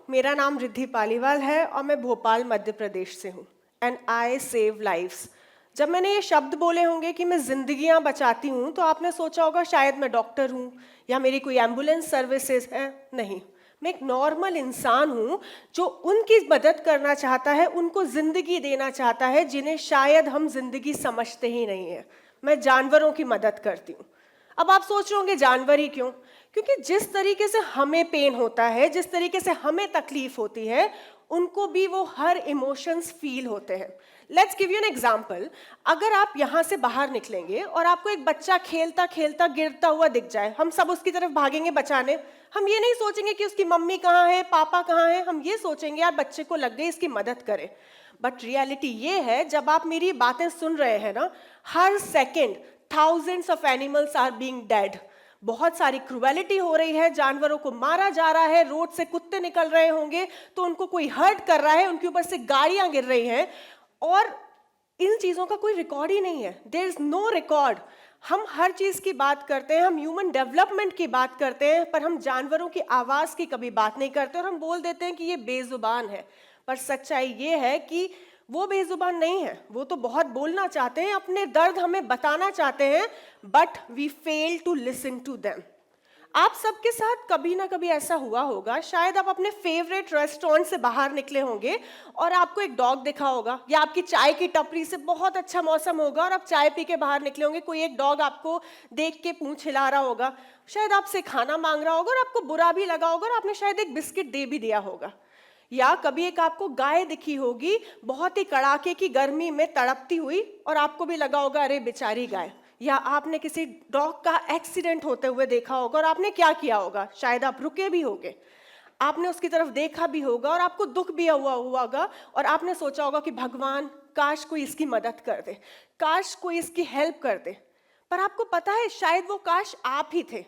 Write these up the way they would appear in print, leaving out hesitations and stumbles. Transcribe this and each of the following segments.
मेरा नाम रिद्धि पालीवाल है और मैं भोपाल मध्य प्रदेश से हूँ। And I save lifes. जब मैंने ये शब्द बोले होंगे कि मैं जिंदगियां बचाती हूँ, तो आपने सोचा होगा शायद मैं डॉक्टर हूँ या मेरी कोई एम्बुलेंस सर्विसेज है। नहीं, मैं एक नॉर्मल इंसान हूँ जो उनकी मदद करना चाहता है, उनको जिंदगी देना चाहता है जिन्हें शायद हम जिंदगी समझते ही नहीं है। मैं जानवरों की मदद करती हूँ। अब आप सोच रहे होंगे जानवर ही क्यों? क्योंकि जिस तरीके से हमें पेन होता है, जिस तरीके से हमें तकलीफ होती है, उनको भी वो हर इमोशंस फील होते हैं। Let's give you an example. अगर आप यहाँ से बाहर निकलेंगे और आपको एक बच्चा खेलता खेलता गिरता हुआ दिख जाए, हम सब उसकी तरफ भागेंगे बचाने। हम ये नहीं सोचेंगे कि उसकी मम्मी कहाँ है, पापा कहाँ है, हम ये सोचेंगे यार बच्चे को लग गई, इसकी मदद करें। बट रियलिटी ये है, जब आप मेरी बातें सुन रहे हैं ना, हर second thousands of animals are being dead। बहुत सारी क्रुएलिटी हो रही है, जानवरों को मारा जा रहा है, रोड से कुत्ते निकल रहे होंगे तो उनको कोई हर्ट कर रहा है, उनके ऊपर से गाड़ियां गिर रही हैं और इन चीजों का कोई रिकॉर्ड ही नहीं है। There is no record. हम हर चीज की बात करते हैं, हम ह्यूमन डेवलपमेंट की बात करते हैं, पर हम जानवरों की आवाज की कभी बात नहीं करते और हम बोल देते हैं कि ये बेजुबान है। पर सच्चाई ये है कि वो बेजुबान नहीं है, वो तो बहुत बोलना चाहते हैं, अपने दर्द हमें बताना चाहते हैं, but we fail to listen to them. आप सबके साथ कभी ना कभी ऐसा हुआ होगा, शायद आप अपने फेवरेट रेस्टोरेंट से बाहर निकले होंगे और आपको एक डॉग दिखा होगा, या आपकी चाय की टपरी से बहुत अच्छा मौसम होगा और आप चाय पी के बाहर निकले होंगे, कोई एक डॉग आपको देख के पूंछ हिला रहा होगा, शायद आपसे खाना मांग रहा होगा और आपको बुरा भी लगा होगा और आपने शायद एक बिस्किट दे भी दिया होगा। या कभी एक आपको गाय दिखी होगी बहुत ही कड़ाके की गर्मी में तड़पती हुई और आपको भी लगा होगा अरे बेचारी गाय। या आपने किसी डॉग का एक्सीडेंट होते हुए देखा होगा और आपने क्या किया होगा, शायद आप रुके भी होंगे, आपने उसकी तरफ देखा भी होगा और आपको दुख भी हुआ होगा और आपने सोचा होगा कि भगवान काश कोई इसकी मदद कर दे, काश कोई इसकी हेल्प कर दे। पर आपको पता है शायद वो काश आप ही थे,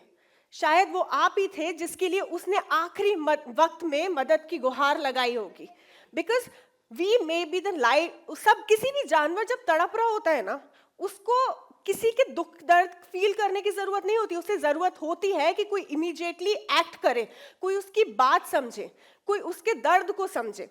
शायद वो आप ही थे जिसके लिए उसने आखिरी वक्त में मदद की गुहार लगाई होगी। Because we may be the life. सब किसी भी जानवर जब तड़प रहा होता है ना, उसको किसी के दुख दर्द फील करने की जरूरत नहीं होती, उसे जरूरत होती है कि कोई इमीडिएटली एक्ट करे, कोई उसकी बात समझे, कोई उसके दर्द को समझे।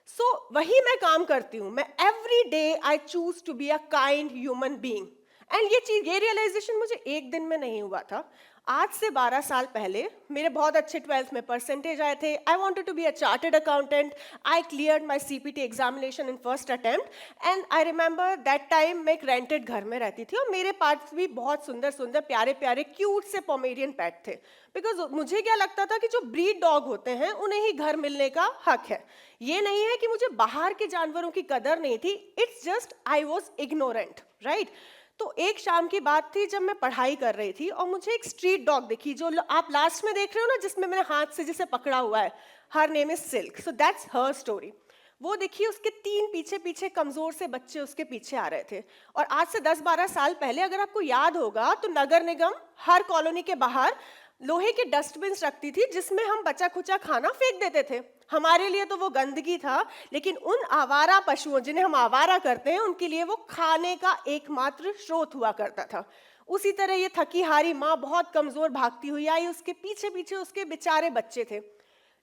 सो वही मैं काम करती हूँ। मैं every day I choose to be a kind human being. And ये रियलाइजेशन मुझे एक दिन में नहीं हुआ था। आज से 12 साल पहले मेरे बहुत अच्छे 12th में परसेंटेज आए थे। I wanted to be a chartered accountant. I cleared my CPT examination in first attempt. And I remember that time मैं एक रेंटेड घर में रहती थी और मेरे पास भी बहुत सुंदर सुंदर प्यारे प्यारे क्यूट से पोमेरियन पेट थे। बिकॉज मुझे क्या लगता था कि जो ब्रीड डॉग होते हैं उन्हें ही घर मिलने का हक है। ये नहीं है कि मुझे बाहर के जानवरों की कदर नहीं थी, it's just I was ignorant, right. तो एक शाम की बात थी जब मैं पढ़ाई कर रही थी और मुझे एक स्ट्रीट डॉग दिखी, जो आप लास्ट में देख रहे हो ना, जिसमें मैंने हाथ से जिसे पकड़ा हुआ है। Her name is silk, so that's her story. वो देखिए, उसके 3 पीछे पीछे कमजोर से बच्चे उसके पीछे आ रहे थे। और आज से 10-12 साल पहले अगर आपको याद होगा तो नगर निगम हर कॉलोनी के बाहर लोहे के डस्टबिन रखती थी जिसमें हम बचा खुचा खाना फेंक देते थे। हमारे लिए तो वो गंदगी था, लेकिन उन आवारा पशुओं जिन्हें हम आवारा करते हैं उनके लिए वो खाने का एकमात्र स्रोत हुआ करता था। उसी तरह ये थकी हारी माँ बहुत कमजोर भागती हुई आई, उसके पीछे पीछे उसके बेचारे बच्चे थे।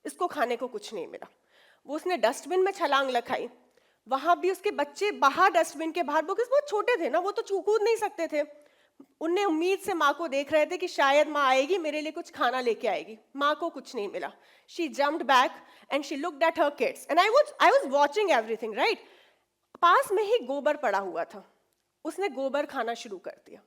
इसको खाने को कुछ नहीं मिला। वो उसने डस्टबिन में छलांग लगाई, वहां भी उसके बच्चे बाहर डस्टबिन के बाहर, बिकॉज बहुत छोटे थे ना, वो तो कूद नहीं सकते थे। उनने उम्मीद से माँ को देख रहे थे कि शायद माँ आएगी, मेरे लिए कुछ खाना लेके आएगी। माँ को कुछ नहीं मिला। She jumped back and she looked at her kids and I was watching everything, right. पास में ही गोबर पड़ा हुआ था, उसने गोबर खाना शुरू कर दिया।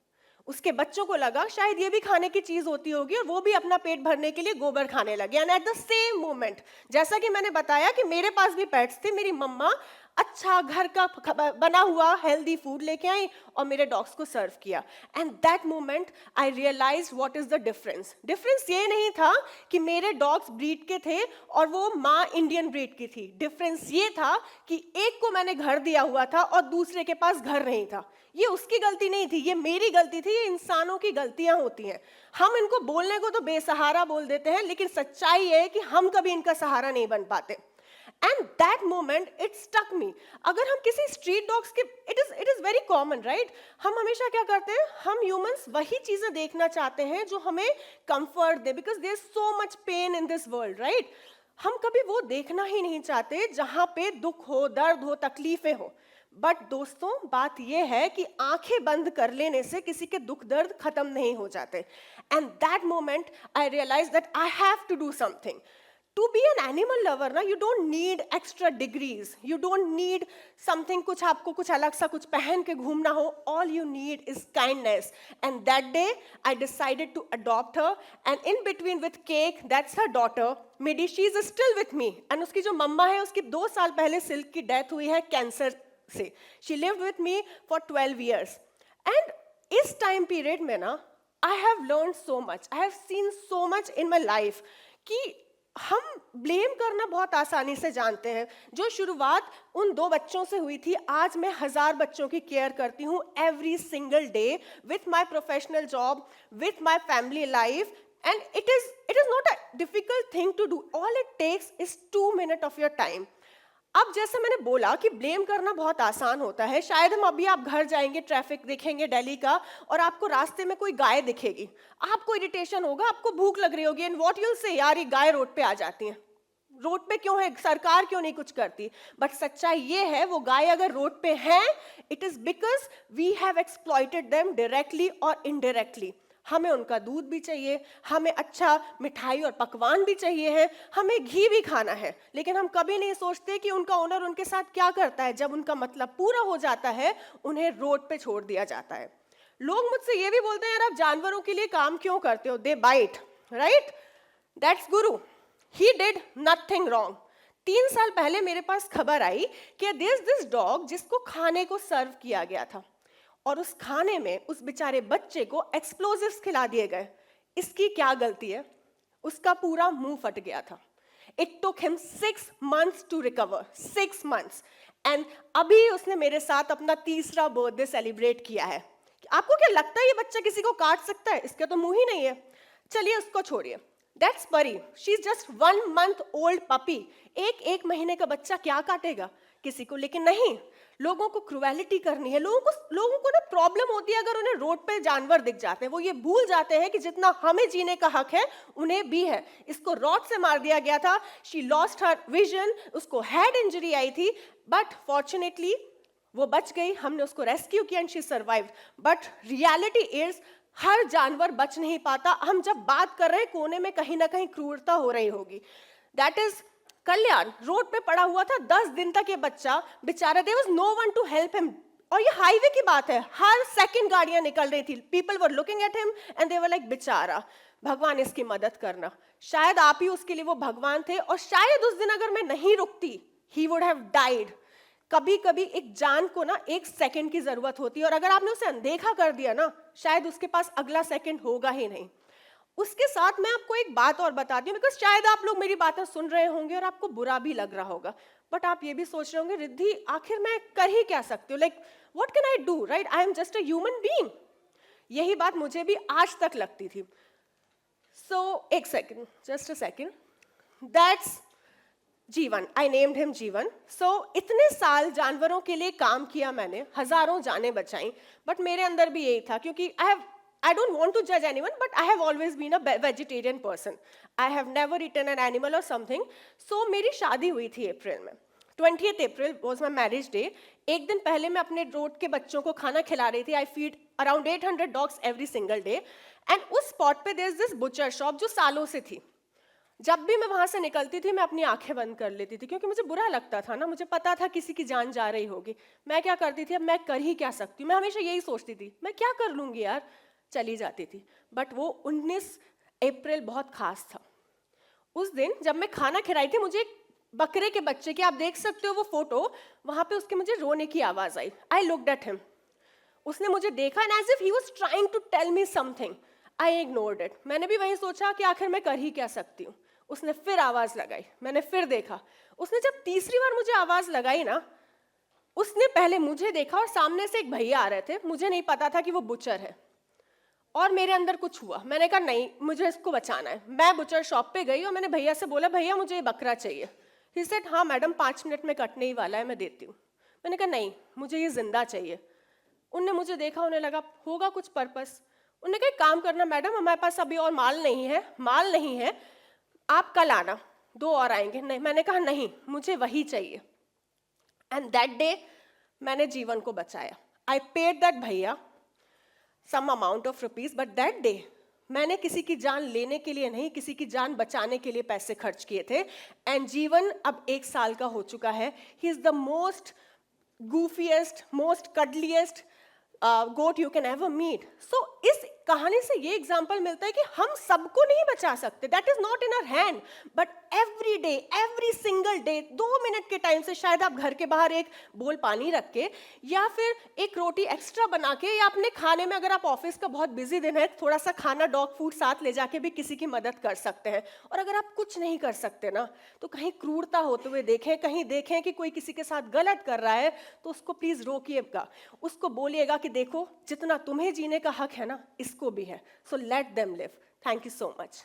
उसके बच्चों को लगा शायद ये भी खाने की चीज होती होगी और वो भी अपना पेट भरने के लिए गोबर खाने लगे। And at the same moment, जैसा कि मैंने बताया कि मेरे पास भी पेट्स थे, मेरी मम्मा अच्छा घर का बना हुआ हेल्दी फूड लेके आई और मेरे डॉग्स को सर्व किया। And that moment I realise what is the difference. Difference ये नहीं था कि मेरे डॉग्स ब्रीड के थे और वो माँ इंडियन ब्रीड की थी। डिफरेंस ये था कि एक को मैंने घर दिया हुआ था और दूसरे के पास घर नहीं था। ये उसकी गलती नहीं थी, ये मेरी गलती थी। ये इंसानों की गलतियां होती हैं। हम इनको बोलने को तो बेसहारा बोल देते हैं, लेकिन सच्चाई है कि हम कभी इनका सहारा नहीं बन पाते। And that moment it stuck me. अगर हम किसी स्ट्रीट डॉग्स के, it is very common, right. हम हमेशा क्या करते हैं, हम ह्यूमंस वही चीजें देखना चाहते हैं जो हमें कंफर्ट दे, because there is so much pain in this world, right. हम कभी वो देखना ही नहीं चाहते जहां पे दुख हो, दर्द हो, तकलीफें हो। बट दोस्तों, बात ये है कि आंखें बंद कर लेने से किसी के दुख दर्द खत्म नहीं हो जाते। And that moment I realise that I have to do something. To be an animal lover ना, you don't need extra degrees, you don't need something, कुछ आपको कुछ अलग सा कुछ पहन के घूमना हो। all you need is kindness, and that day I decided to adopt her, and in between with cake, that's her daughter Midi, she is still with me, and उसकी जो मम्मा है उसकी 2 साल पहले सिल्क की डेथ हुई है कैंसर से। she lived with me for 12 years, and इस टाइम पीरियड में ना I have learned so much, I have seen so much in my life कि हम ब्लेम करना बहुत आसानी से जानते हैं। जो शुरुआत उन 2 बच्चों से हुई थी, आज मैं 1000 बच्चों की केयर करती हूँ every single day with my professional job, with my family life, and it is not a difficult thing to do. All it takes is 2 minute of your time. अब जैसे मैंने बोला कि ब्लेम करना बहुत आसान होता है। शायद हम अभी आप घर जाएंगे, ट्रैफिक देखेंगे दिल्ली का, और आपको रास्ते में कोई गाय दिखेगी, आपको इरिटेशन होगा, आपको भूख लग रही होगी, एंड व्हाट यूल से, यार ये गाय रोड पे आ जाती है, रोड पे क्यों है, सरकार क्यों नहीं कुछ करती। बट सच्चाई ये है, वो गाय अगर रोड पे है, it is because we have exploited them directly और इनडायरेक्टली। हमें उनका दूध भी चाहिए, हमें अच्छा मिठाई और पकवान भी चाहिए है, हमें घी भी खाना है, लेकिन हम कभी नहीं सोचते कि उनका ओनर उनके साथ क्या करता है। जब उनका मतलब पूरा हो जाता है, उन्हें रोड पे छोड़ दिया जाता है। लोग मुझसे ये भी बोलते हैं, यार आप जानवरों के लिए काम क्यों करते हो, दे bite, right? That's Guru, he did nothing wrong. 3 साल पहले मेरे पास खबर आई कि दिस डॉग जिसको खाने को सर्व किया गया था, और उस खाने में उस बेचारे बच्चे को एक्सप्लोजिव्स खिला दिए गए। इसकी क्या गलती है? उसका पूरा मुंह फट गया था। It took him 6 months to recover, 6 months, and अभी उसने मेरे साथ अपना 3रा बर्थडे सेलिब्रेट किया है। आपको क्या लगता है ये बच्चा किसी को काट सकता है? इसका तो मुंह ही नहीं है। चलिए उसको छोड़िए। दैट्स परी, she is just 1 month old puppy. एक महीने का बच्चा क्या काटेगा किसी को? लेकिन नहीं, लोगों को क्रुएलिटी करनी है। लोगों को ना प्रॉब्लम होती है अगर उन्हें रोड पे जानवर दिख जाते हैं। वो ये भूल जाते हैं कि जितना हमें जीने का हक है, उन्हें भी है। इसको रॉड से मार दिया गया था, शी लॉस्ट हर विजन, उसको हेड इंजरी आई थी, बट फॉर्चुनेटली वो बच गई। हमने उसको रेस्क्यू किया and she survived. But reality is, हर जानवर बच नहीं पाता। हम जब बात कर रहे हैं, कोने में कहीं ना कहीं क्रूरता हो रही होगी। दैट इज कल्याण, रोड पे पड़ा हुआ था 10 दिन तक ये बच्चा बेचारा, there was no one to help him. और ये हाईवे की बात है, हर सेकंड गाड़ियां निकल रही थी, people were looking at him and they were like बेचारा, भगवान इसकी मदद करना। शायद आप ही उसके लिए वो भगवान थे, और शायद उस दिन अगर मैं नहीं रुकती, ही वुड हैव डाइड। कभी कभी एक जान को ना 1 सेकंड की जरूरत होती है, और अगर आपने उसे अनदेखा कर दिया ना, शायद उसके पास अगला सेकंड होगा ही नहीं। उसके साथ मैं आपको एक बात और बताती हूँ, बिकॉज शायद आप लोग मेरी बातें सुन रहे होंगे और आपको बुरा भी लग रहा होगा, बट आप ये भी सोच रहे होंगे, रिद्धि आखिर मैं कर ही क्या सकती हूँ, like what can I do, right? I am just a human being. यही बात मुझे भी आज तक लगती थी। सो एक second, just a second, that's जीवन, आई नेम्ड हिम जीवन। सो इतने साल जानवरों के लिए काम किया मैंने, हजारों जानें बचाई, बट मेरे अंदर भी यही था, क्योंकि I don't want to judge anyone, but I have always been a vegetarian person. I have never eaten an animal or something. So मेरी शादी हुई थी अप्रैल में, 20th April was my marriage day. एक दिन पहले मैं अपने रोड के बच्चों को खाना खिला रही थी। I feed around 800 dogs every single day. And उस स्पॉट पे there's this butcher shop जो सालों से थी। जब भी मैं वहां से निकलती थी, मैं अपनी आंखें बंद कर लेती थी, क्योंकि मुझे बुरा लगता था ना, मुझे पता था किसी की जान जा रही होगी। मैं क्या करती थी, अब मैं कर ही क्या सकती हूँ, मैं हमेशा यही सोचती थी, मैं क्या कर लूंगी यार, चली जाती थी। बट वो 19 अप्रैल बहुत खास था। उस दिन जब मैं खाना खिलाई थी, मुझे एक बकरे के बच्चे की, आप देख सकते हो वो फोटो, वहां पे उसके मुझे रोने की आवाज आई। आई लुक्ड एट हिम, उसने मुझे देखा and as if he was trying to tell me something. I ignored it. मैंने भी वही सोचा कि आखिर मैं कर ही क्या सकती हूँ। उसने फिर आवाज लगाई, मैंने फिर देखा। उसने जब तीसरी बार मुझे आवाज लगाई ना, उसने पहले मुझे देखा और सामने से एक भैया आ रहे थे, मुझे नहीं पता था कि वो बुचर है। और मेरे अंदर कुछ हुआ, मैंने कहा नहीं, मुझे इसको बचाना है। मैं बुचर शॉप पे गई और मैंने भैया से बोला, भैया मुझे ये बकरा चाहिए। ही सेड हाँ मैडम, 5 मिनट में कटने ही वाला है, मैं देती हूँ। मैंने कहा नहीं, मुझे ये जिंदा चाहिए। उनने मुझे देखा, उन्हें लगा होगा कुछ पर्पस। उन्होंने कहा काम करना मैडम, हमारे पास अभी और माल नहीं है, आप कल आना। 2 और आएंगे, नहीं, मैंने कहा नहीं, मुझे वही चाहिए। एंड दैट डे मैंने जीवन को बचाया। आई पेड दैट भैया some amount of rupees, but that day मैंने किसी की जान लेने के लिए नहीं, किसी की जान बचाने के लिए पैसे खर्च किए थे। एंड जीवन अब 1 साल का हो चुका है। He is the most goofiest, most cuddliest goat you can ever meet. So इस कहानी से ये एग्जाम्पल मिलता है कि हम सबको नहीं बचा सकते, that is not in our hand, but every day, every single day, 2 minute के टाइम से शायद आप घर के बाहर एक बोल पानी रख के या फिर एक रोटी एक्स्ट्रा बना के, या अपने खाने में, अगर आप ऑफिस का बहुत बिजी दिन है, थोड़ा सा खाना डॉग फूड साथ ले जाके भी किसी की मदद कर सकते हैं। और अगर आप कुछ नहीं कर सकते ना, तो कहीं क्रूरता होते हुए देखें, कहीं देखें कि कोई किसी के साथ गलत कर रहा है, तो उसको प्लीज रोकिएगा, उसको बोलिएगा कि देखो, जितना तुम्हें जीने का हक है ना, इसको भी है। So let them live. Thank you so much.